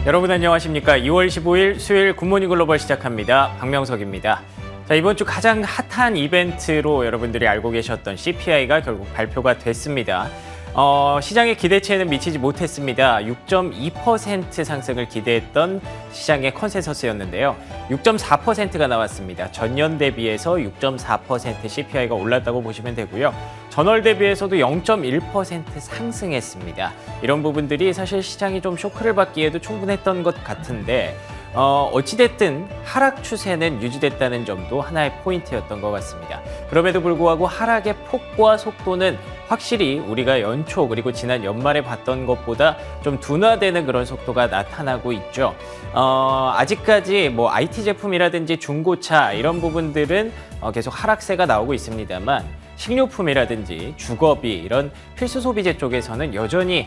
여러분 안녕하십니까? 2월 15일 수요일 굿모닝 글로벌 시작합니다. 박명석입니다. 자, 이번 주 가장 핫한 이벤트로 여러분들이 알고 계셨던 CPI가 결국 발표가 됐습니다. 시장의 기대치에는 미치지 못했습니다. 6.2% 상승을 기대했던 시장의 컨센서스였는데요. 6.4%가 나왔습니다. 전년 대비해서 6.4% CPI가 올랐다고 보시면 되고요. 전월 대비해서도 0.1% 상승했습니다. 이런 부분들이 사실 시장이 좀 쇼크를 받기에도 충분했던 것 같은데 어찌됐든 하락 추세는 유지됐다는 점도 하나의 포인트였던 것 같습니다. 그럼에도 불구하고 하락의 폭과 속도는 확실히 우리가 연초 그리고 지난 연말에 봤던 것보다 좀 둔화되는 그런 속도가 나타나고 있죠. 아직까지 뭐 IT 제품이라든지 중고차 이런 부분들은 계속 하락세가 나오고 있습니다만 식료품이라든지 주거비 이런 필수 소비재 쪽에서는 여전히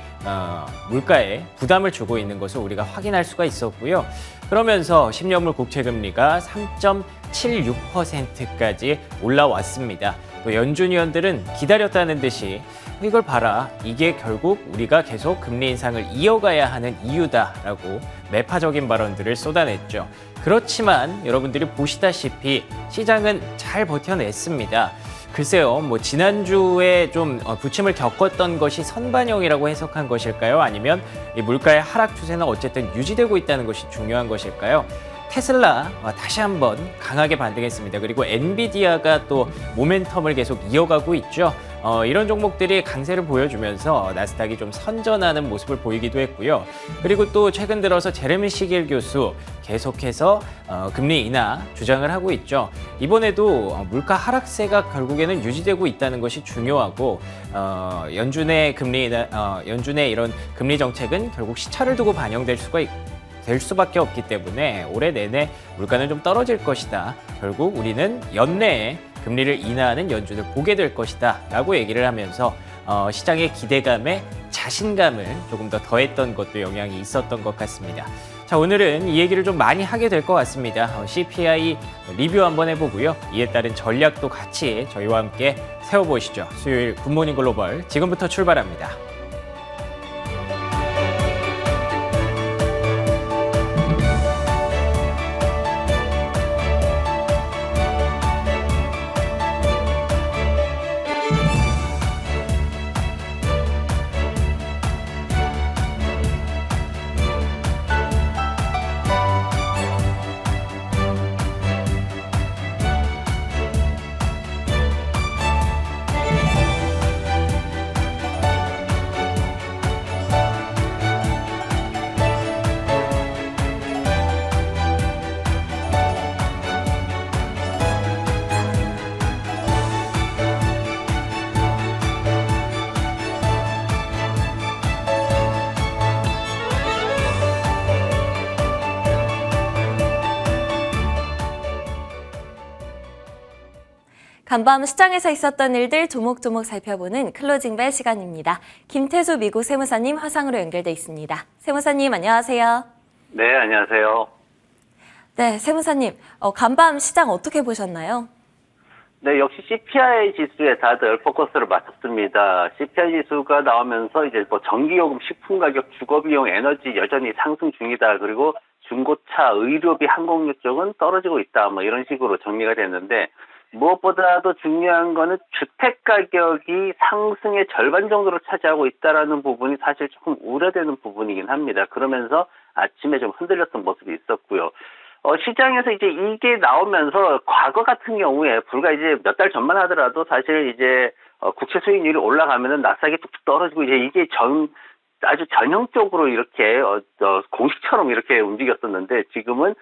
물가에 부담을 주고 있는 것을 우리가 확인할 수가 있었고요. 그러면서 10년물 국채금리가 3.76%까지 올라왔습니다. 또 연준 위원들은 기다렸다는 듯이 이걸 봐라, 이게 결국 우리가 계속 금리 인상을 이어가야 하는 이유다라고 매파적인 발언들을 쏟아냈죠. 그렇지만 여러분들이 보시다시피 시장은 잘 버텨냈습니다. 글쎄요, 뭐 지난주에 좀 부침을 겪었던 것이 선반영이라고 해석한 것일까요? 아니면 이 물가의 하락 추세는 어쨌든 유지되고 있다는 것이 중요한 것일까요? 테슬라 다시 한번 강하게 반등했습니다. 그리고 엔비디아가 또 모멘텀을 계속 이어가고 있죠. 이런 종목들이 강세를 보여주면서 나스닥이 좀 선전하는 모습을 보이기도 했고요. 그리고 또 최근 들어서 제레미 시겔 교수 계속해서 금리 인하 주장을 하고 있죠. 이번에도 물가 하락세가 결국에는 유지되고 있다는 것이 중요하고 연준의 연준의 이런 금리 정책은 결국 시차를 두고 반영될 될 수밖에 없기 때문에 올해 내내 물가는 좀 떨어질 것이다. 결국 우리는 연내에 금리를 인하하는 연준을 보게 될 것이다 라고 얘기를 하면서 시장의 기대감에 자신감을 조금 더 더했던 것도 영향이 있었던 것 같습니다. 자, 오늘은 이 얘기를 좀 많이 하게 될 것 같습니다. CPI 리뷰 한번 해보고요. 이에 따른 전략도 같이 저희와 함께 세워보시죠. 수요일 굿모닝 글로벌 지금부터 출발합니다. 간밤 시장에서 있었던 일들 조목조목 살펴보는 클로징벨 시간입니다. 김태수 미국 세무사님 화상으로 연결돼 있습니다. 세무사님 안녕하세요. 네, 안녕하세요. 네, 세무사님 간밤 시장 어떻게 보셨나요? 네, 역시 CPI 지수에 다들 포커스를 맞췄습니다. CPI 지수가 나오면서 이제 뭐 전기요금, 식품 가격, 주거비용, 에너지 여전히 상승 중이다. 그리고 중고차, 의료비, 항공료 쪽은 떨어지고 있다. 뭐 이런 식으로 정리가 됐는데 무엇보다도 중요한 거는 주택 가격이 상승의 절반 정도를 차지하고 있다라는 부분이 사실 조금 우려되는 부분이긴 합니다. 그러면서 아침에 좀 흔들렸던 모습이 있었고요. 시장에서 이제 이게 나오면서 과거 같은 경우에 불과 이제 몇 달 전만 하더라도 사실 이제 국채 수익률이 올라가면은 나스닥이 뚝뚝 떨어지고 이제 이게 아주 전형적으로 이렇게 공식처럼 이렇게 움직였었는데 지금은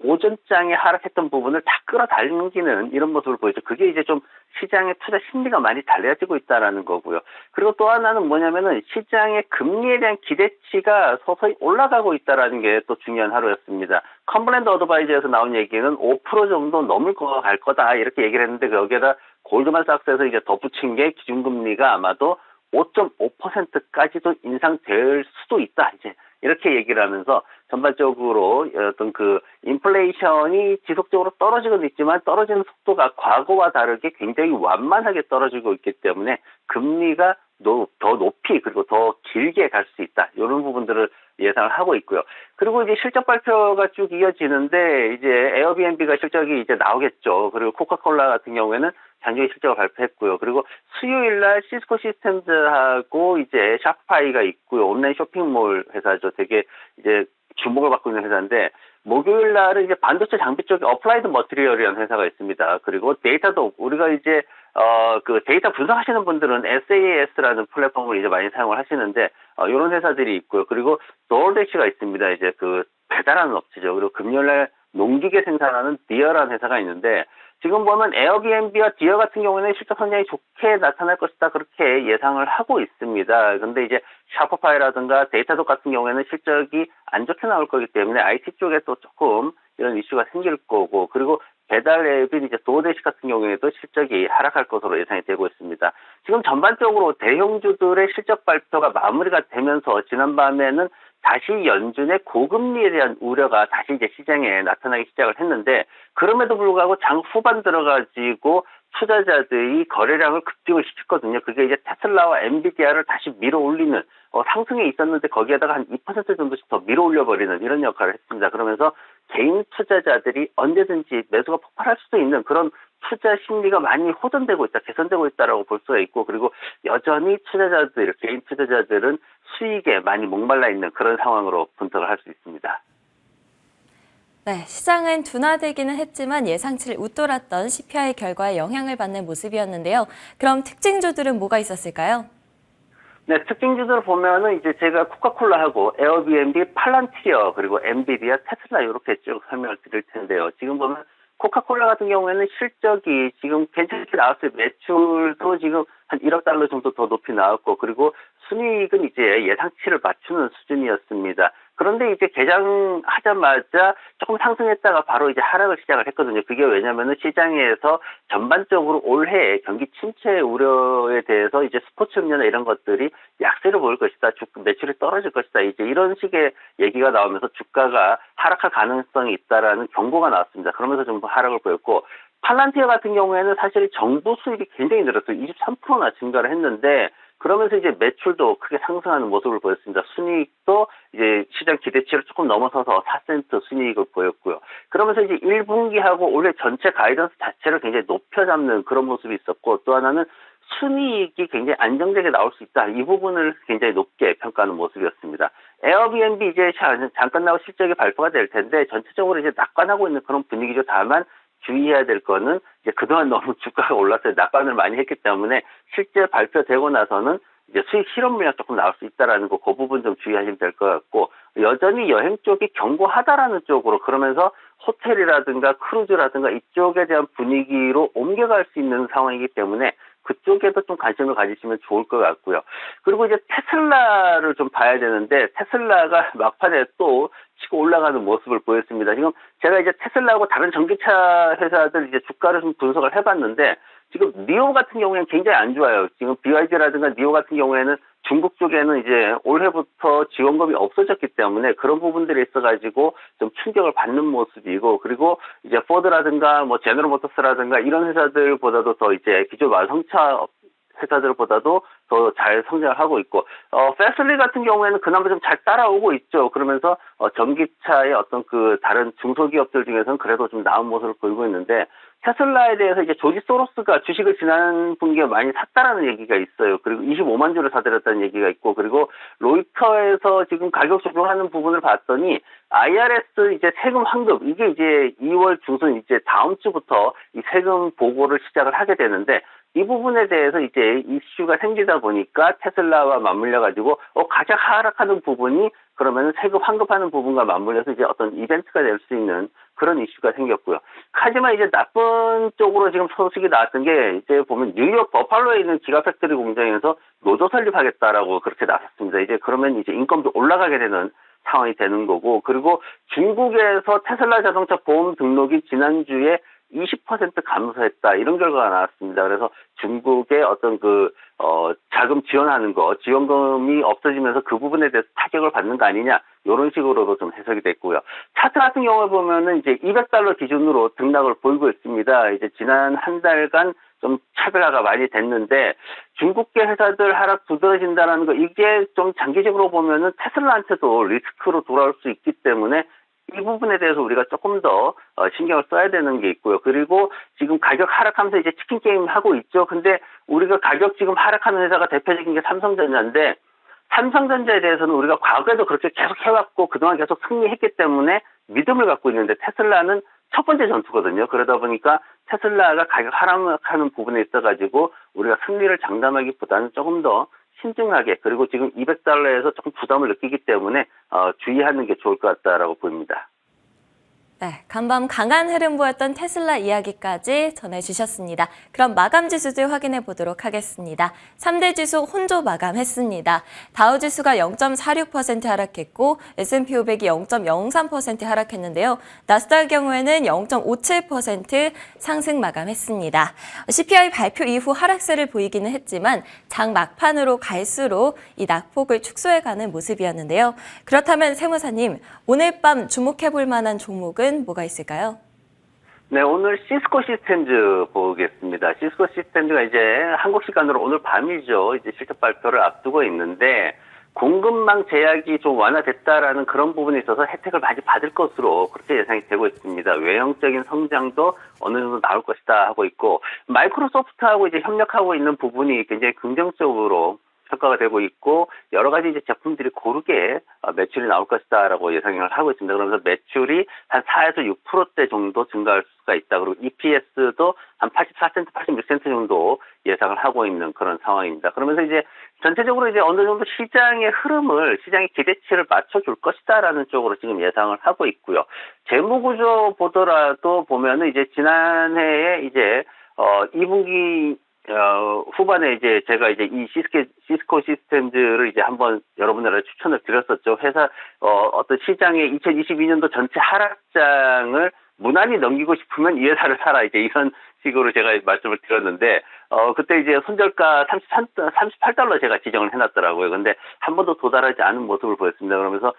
오전장에 하락했던 부분을 다 끌어당기는 이런 모습을 보이죠. 그게 이제 좀 시장의 투자 심리가 많이 달라지고 있다라는 거고요. 그리고 또 하나는 뭐냐면은 시장의 금리에 대한 기대치가 서서히 올라가고 있다라는 게 또 중요한 하루였습니다. 컴플랜드 어드바이저에서 나온 얘기는 5% 정도 넘을 갈 거다 이렇게 얘기를 했는데 여기에다 골드만삭스에서 이제 덧붙인 게 기준금리가 아마도 5.5%까지도 인상될 수도 있다. 이제 이렇게 얘기를 하면서 전반적으로 어떤 그 인플레이션이 지속적으로 떨어지고는 있지만 떨어지는 속도가 과거와 다르게 굉장히 완만하게 떨어지고 있기 때문에 금리가 더 높이 그리고 더 길게 갈 수 있다. 이런 부분들을 예상을 하고 있고요. 그리고 이제 실적 발표가 쭉 이어지는데 이제 에어비앤비가 실적이 이제 나오겠죠. 그리고 코카콜라 같은 경우에는 장중에 실적을 발표했고요. 그리고 수요일 날 시스코 시스템즈하고 이제 샤프파이가 있고요. 온라인 쇼핑몰 회사죠. 되게 이제 주목을 받고 있는 회사인데 목요일 날은 이제 반도체 장비 쪽에 어플라이드 머티리얼이라는 회사가 있습니다. 그리고 데이터도 우리가 이제 그 데이터 분석하시는 분들은 SAS라는 플랫폼을 이제 많이 사용을 하시는데 이런 회사들이 있고요. 그리고 도어대시가 있습니다. 이제 그 배달하는 업체죠. 그리고 금요일 날 농기계 생산하는 디어라는 회사가 있는데 지금 보면 에어비앤비와 디어 같은 경우에는 실적 성장이 좋게 나타날 것이다 그렇게 예상을 하고 있습니다. 그런데 이제 샤프파이라든가 데이터독 같은 경우에는 실적이 안 좋게 나올 거기 때문에 IT 쪽에 또 조금 이런 이슈가 생길 거고 그리고 배달 앱인 이제 도어대시 같은 경우에도 실적이 하락할 것으로 예상이 되고 있습니다. 지금 전반적으로 대형주들의 실적 발표가 마무리가 되면서 지난밤에는 다시 연준의 고금리에 대한 우려가 다시 이제 시장에 나타나기 시작을 했는데 그럼에도 불구하고 장 후반 들어가지고 투자자들이 거래량을 급등을 시켰거든요. 그게 이제 테슬라와 엔비디아를 다시 밀어 올리는 상승에 있었는데 거기에다가 한 2% 정도씩 더 밀어 올려버리는 이런 역할을 했습니다. 그러면서 개인 투자자들이 언제든지 매수가 폭발할 수도 있는 그런 투자 심리가 많이 호전되고 있다, 개선되고 있다라고 볼 수가 있고 그리고 여전히 투자자들, 개인 투자자들은 수익에 많이 목말라 있는 그런 상황으로 분석을 할 수 있습니다. 네, 시장은 둔화되기는 했지만 예상치를 웃돌았던 CPI 결과에 영향을 받는 모습이었는데요. 그럼 특징주들은 뭐가 있었을까요? 네, 특징주들 보면은 이제 제가 코카콜라하고 에어비앤비, 팔란티어 그리고 엔비디아, 테슬라 이렇게 쭉 설명을 드릴 텐데요. 지금 보면 코카콜라 같은 경우에는 실적이 지금 괜찮게 나왔어요. 매출도 지금 한 1억 달러 정도 더 높이 나왔고 그리고 순이익은 이제 예상치를 맞추는 수준이었습니다. 그런데 이제 개장하자마자 조금 상승했다가 바로 이제 하락을 시작을 했거든요. 그게 왜냐면은 시장에서 전반적으로 올해 경기 침체 우려에 대해서 이제 스포츠 음료나 이런 것들이 약세를 보일 것이다. 매출이 떨어질 것이다. 이제 이런 식의 얘기가 나오면서 주가가 하락할 가능성이 있다라는 경고가 나왔습니다. 그러면서 좀 하락을 보였고 팔란티어 같은 경우에는 사실 정부 수입이 굉장히 늘었어요. 23%나 증가를 했는데 그러면서 이제 매출도 크게 상승하는 모습을 보였습니다. 순이익도 이제 시장 기대치를 조금 넘어서서 4센트 순이익을 보였고요. 그러면서 이제 1분기하고 올해 전체 가이던스 자체를 굉장히 높여 잡는 그런 모습이 있었고 또 하나는 순이익이 굉장히 안정되게 나올 수 있다. 이 부분을 굉장히 높게 평가하는 모습이었습니다. 에어비앤비 이제 잠깐 나올 실적이 발표가 될 텐데 전체적으로 이제 낙관하고 있는 그런 분위기죠. 다만 주의해야 될 거는 이제 그동안 너무 주가가 올라서 낙관을 많이 했기 때문에 실제 발표되고 나서는 이제 수익 실현 물량 조금 나올 수 있다라는 거, 그 부분 좀 주의하시면 될 것 같고 여전히 여행 쪽이 견고하다라는 쪽으로 그러면서 호텔이라든가 크루즈라든가 이쪽에 대한 분위기로 옮겨갈 수 있는 상황이기 때문에 그쪽에도 좀 관심을 가지시면 좋을 것 같고요. 그리고 이제 테슬라를 좀 봐야 되는데 테슬라가 막판에 또 치고 올라가는 모습을 보였습니다. 지금 제가 이제 테슬라하고 다른 전기차 회사들 이제 주가를 좀 분석을 해봤는데 지금 니오 같은 경우에는 굉장히 안 좋아요. 지금 BYD라든가 니오 같은 경우에는 중국 쪽에는 이제 올해부터 지원금이 없어졌기 때문에 그런 부분들이 있어가지고 좀 충격을 받는 모습이고 그리고 이제 포드라든가 뭐 제너럴 모터스라든가 이런 회사들보다도 더 이제 기존 완성차 회사들보다도 더 잘 성장을 하고 있고 패슬리 같은 경우에는 그나마 좀 잘 따라오고 있죠. 그러면서 전기차의 어떤 그 다른 중소기업들 중에서는 그래도 좀 나은 모습을 보이고 있는데 테슬라에 대해서 이제 조지 소로스가 주식을 지난 분기에 많이 샀다라는 얘기가 있어요. 그리고 25만 주를 사들였다는 얘기가 있고 그리고 로이터에서 지금 가격 조정하는 부분을 봤더니 IRS 이제 세금 환급 이게 이제 2월 중순 이제 다음 주부터 이 세금 보고를 시작을 하게 되는데 이 부분에 대해서 이제 이슈가 생기다 보니까 테슬라와 맞물려 가지고 가장 하락하는 부분이 그러면 세금 환급하는 부분과 맞물려서 이제 어떤 이벤트가 될 수 있는 그런 이슈가 생겼고요. 하지만 이제 나쁜 쪽으로 지금 소식이 나왔던 게 이제 보면 뉴욕 버팔로에 있는 기가 팩토리 공장에서 노조 설립하겠다라고 그렇게 나섰습니다. 이제 그러면 이제 인건비 올라가게 되는 상황이 되는 거고 그리고 중국에서 테슬라 자동차 보험 등록이 지난주에 20% 감소했다 이런 결과가 나왔습니다. 그래서 중국의 어떤 자금 지원하는 거 지원금이 없어지면서 그 부분에 대해서 타격을 받는 거 아니냐 이런 식으로도 좀 해석이 됐고요. 차트 같은 경우에 보면은 이제 $200 기준으로 등락을 보이고 있습니다. 이제 지난 한 달간 좀 차별화가 많이 됐는데 중국계 회사들 하락 두드러진다는 거 이게 좀 장기적으로 보면은 테슬라한테도 리스크로 돌아올 수 있기 때문에 이 부분에 대해서 우리가 조금 더 신경을 써야 되는 게 있고요. 그리고 지금 가격 하락하면서 이제 치킨 게임 하고 있죠. 근데 우리가 가격 지금 하락하는 회사가 대표적인 게 삼성전자인데 삼성전자에 대해서는 우리가 과거에도 그렇게 계속 해왔고 그동안 계속 승리했기 때문에 믿음을 갖고 있는데 테슬라는 첫 번째 전투거든요. 그러다 보니까 테슬라가 가격 하락하는 부분에 있어가지고 우리가 승리를 장담하기보다는 조금 더 신중하게 그리고 지금 $200에서 조금 부담을 느끼기 때문에 주의하는 게 좋을 것 같다라고 보입니다. 네, 간밤 강한 흐름 보였던 테슬라 이야기까지 전해주셨습니다. 그럼 마감 지수들 확인해 보도록 하겠습니다. 3대 지수 혼조 마감했습니다. 다우지수가 0.46% 하락했고 S&P 500이 0.03% 하락했는데요. 나스닥의 경우에는 0.57% 상승 마감했습니다. CPI 발표 이후 하락세를 보이기는 했지만 장 막판으로 갈수록 이 낙폭을 축소해가는 모습이었는데요. 그렇다면 세무사님, 오늘 밤 주목해 볼 만한 종목은 뭐가 있을까요? 네, 오늘 시스코 시스템즈 보겠습니다. 시스코 시스템즈가 이제 한국 시간으로 오늘 밤이죠. 이제 실적 발표를 앞두고 있는데 공급망 제약이 좀 완화됐다라는 그런 부분에 있어서 혜택을 많이 받을 것으로 그렇게 예상이 되고 있습니다. 외형적인 성장도 어느 정도 나올 것이다 하고 있고 마이크로소프트하고 이제 협력하고 있는 부분이 굉장히 긍정적으로 평가가 되고 있고 여러 가지 이제 제품들이 고르게 매출이 나올 것이다라고 예상을 하고 있습니다. 그러면서 매출이 한 4에서 6%대 정도 증가할 수가 있다. 그리고 EPS도 한 84센트, 86센트 정도 예상을 하고 있는 그런 상황입니다. 그러면서 이제 전체적으로 이제 어느 정도 시장의 흐름을 시장의 기대치를 맞춰줄 것이다라는 쪽으로 지금 예상을 하고 있고요. 재무구조 보더라도 보면은 이제 지난해에 이제 2분기 후반에 이제 제가 이제 이 시스코 시스템즈를 이제 한번 여러분들한테 추천을 드렸었죠. 회사, 어떤 시장의 2022년도 전체 하락장을 무난히 넘기고 싶으면 이 회사를 사라. 이제 이런 식으로 제가 말씀을 드렸는데, 그때 이제 손절가 $38 제가 지정을 해놨더라고요. 근데 한 번도 도달하지 않은 모습을 보였습니다. 그러면서,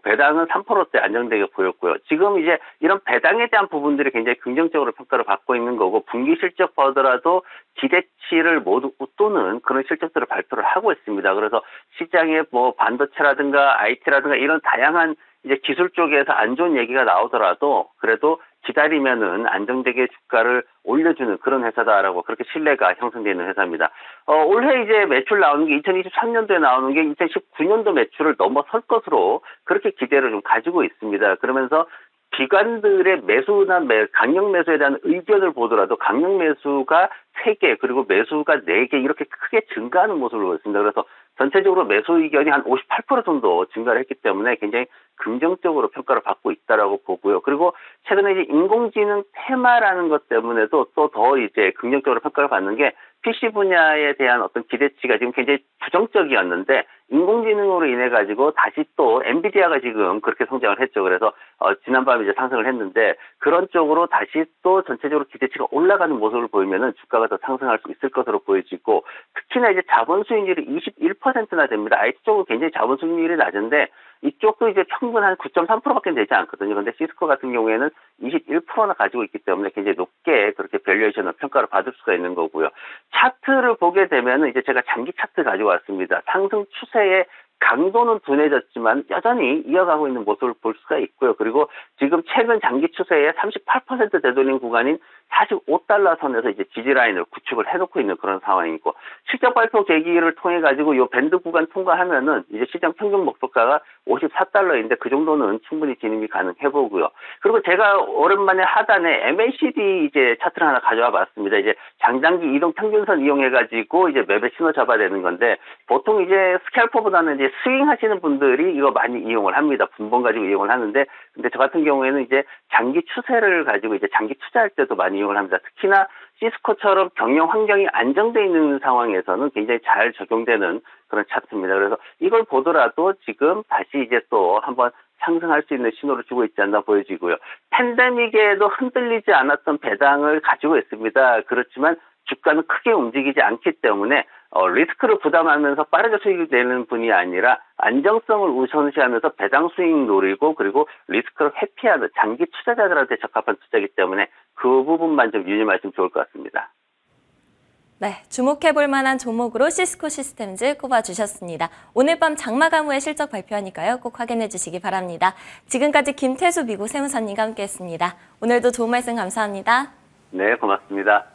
배당은 3%대 안정되게 보였고요. 지금 이제 이런 배당에 대한 부분들이 굉장히 긍정적으로 평가를 받고 있는 거고, 분기 실적 보더라도 기대치를 모두 웃도는 그런 실적들을 발표를 하고 있습니다. 그래서 시장에 반도체라든가 IT라든가 이런 다양한 이제 기술 쪽에서 안 좋은 얘기가 나오더라도 그래도 기다리면은 안정되게 주가를 올려주는 그런 회사다라고 그렇게 신뢰가 형성되는 회사입니다. 올해 이제 매출 나오는 게 2023년도에 나오는 게 2019년도 매출을 넘어설 것으로 그렇게 기대를 좀 가지고 있습니다. 그러면서 기관들의 매수나 강력 매수에 대한 의견을 보더라도 강력 매수가 3개 그리고 매수가 4개 이렇게 크게 증가하는 모습을 보였습니다. 그래서 전체적으로 매수 의견이 한 58% 정도 증가를 했기 때문에 굉장히 긍정적으로 평가를 받고 있다라고 보고요. 그리고 최근에 이제 인공지능 테마라는 것 때문에도 또 더 이제 긍정적으로 평가를 받는 게 PC 분야에 대한 어떤 기대치가 지금 굉장히 부정적이었는데 인공지능으로 인해 가지고 다시 또 엔비디아가 지금 그렇게 성장을 했죠. 그래서 지난밤에 이제 상승을 했는데 그런 쪽으로 다시 또 전체적으로 기대치가 올라가는 모습을 보이면은 주가가 더 상승할 수 있을 것으로 보여지고 특히나 이제 자본 수익률이 21%나 됩니다. IT 쪽은 굉장히 자본 수익률이 낮은데 이쪽도 이제 평균 한 9.3%밖에 되지 않거든요. 근데 시스코 같은 경우에는 21%나 가지고 있기 때문에 굉장히 높게 그렇게 밸류에이션을 평가를 받을 수가 있는 거고요. 차트를 보게 되면은 이제 제가 장기 차트 가지고 왔습니다. 상승 추세의 강도는 둔해졌지만 여전히 이어가고 있는 모습을 볼 수가 있고요. 그리고 지금 최근 장기 추세의 38% 되돌린 구간인 $45 선에서 이제 지지라인을 구축을 해놓고 있는 그런 상황이고 실적 발표 계기를 통해 가지고 이 밴드 구간 통과하면은 이제 시장 평균 목표가가 $54인데 그 정도는 충분히 진입이 가능해 보고요. 그리고 제가 오랜만에 하단에 MACD 이제 차트를 하나 가져와 봤습니다. 이제 장단기 이동 평균선 이용해 가지고 이제 매매 신호 잡아야 되는 건데 보통 이제 스캘퍼보다는 이제 스윙 하시는 분들이 이거 많이 이용을 합니다. 분봉 가지고 이용을 하는데 근데 저 같은 경우에는 이제 장기 추세를 가지고 이제 장기 투자할 때도 많이 이용을 합니다. 특히나 시스코처럼 경영 환경이 안정되어 있는 상황에서는 굉장히 잘 적용되는 그런 차트입니다. 그래서 이걸 보더라도 지금 다시 이제 또 한번 상승할 수 있는 신호를 주고 있지 않나 보여지고요. 팬데믹에도 흔들리지 않았던 배당을 가지고 있습니다. 그렇지만 주가는 크게 움직이지 않기 때문에 리스크를 부담하면서 빠르게 수익을 내는 분이 아니라 안정성을 우선시하면서 배당 수익 노리고 그리고 리스크를 회피하는 장기 투자자들한테 적합한 투자이기 때문에 그 부분만 좀 유념하시면 좋을 것 같습니다. 네, 주목해볼 만한 종목으로 시스코 시스템즈 꼽아주셨습니다. 오늘 밤 장마감 후에 실적 발표하니까요. 꼭 확인해 주시기 바랍니다. 지금까지 김태수 미국 세무사님과 함께했습니다. 오늘도 좋은 말씀 감사합니다. 네, 고맙습니다.